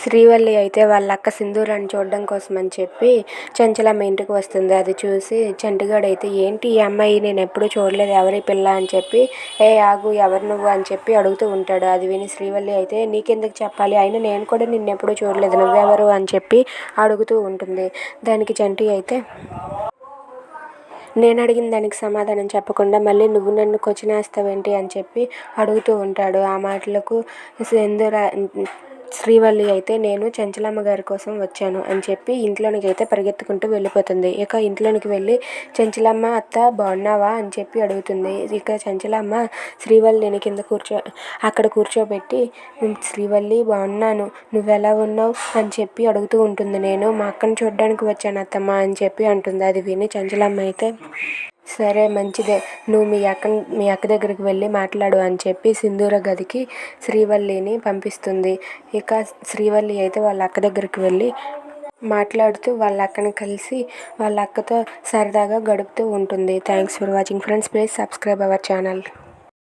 శ్రీవల్లి అయితే వాళ్ళ అక్క సింధూరాన్ని చూడడం కోసం అని చెప్పి చంచలమ్మ ఇంటికి వస్తుంది. అది చూసి చంటిగాడు అయితే ఏంటి ఈ అమ్మాయి, నేను ఎప్పుడూ చూడలేదు, ఎవరి పిల్ల అని చెప్పి ఏ ఆగు ఎవరు నువ్వు అని చెప్పి అడుగుతూ ఉంటాడు. అది విని శ్రీవల్లి అయితే నీకెందుకు చెప్పాలి, అయినా నేను కూడా నిన్నెప్పుడూ చూడలేదు, నువ్వెవరు అని చెప్పి అడుగుతూ ఉంటుంది. దానికి చంటి అయితే నేను అడిగిన దానికి సమాధానం చెప్పకుండా మళ్ళీ నువ్వు నన్ను క్వశ్చన్ వేస్తావేంటి అని చెప్పి అడుగుతూ ఉంటాడు. ఆ మాటలకు సింధూర శ్రీవల్లి అయితే నేను చంచలమ్మ గారి కోసం వచ్చాను అని చెప్పి ఇంట్లోనికి అయితే పరిగెత్తుకుంటూ వెళ్ళిపోతుంది. ఇక ఇంట్లోనికి వెళ్ళి చంచలమ్మ అత్త బాగున్నావా అని చెప్పి అడుగుతుంది. ఇక చంచలమ్మ శ్రీవల్లిని కింద అక్కడ కూర్చోబెట్టి శ్రీవల్లి బాగున్నాను, నువ్వెలా ఉన్నావు అని చెప్పి అడుగుతూ ఉంటుంది. నేను మా అక్కను చూడడానికి వచ్చాను అత్తమ్మ అని చెప్పి అంటుంది. అది విని చంచలమ్మ అయితే సరే మంచిదే, నువ్వు మీ అక్క దగ్గరికి వెళ్ళి మాట్లాడు అని చెప్పి సింధూర గదికి శ్రీవల్లిని పంపిస్తుంది. ఇక శ్రీవల్లి అయితే వాళ్ళ అక్క దగ్గరికి వెళ్ళి మాట్లాడుతూ వాళ్ళ అక్కని కలిసి వాళ్ళ అక్కతో సరదాగా గడుపుతూ ఉంటుంది. Thanks for watching friends. Please subscribe our channel.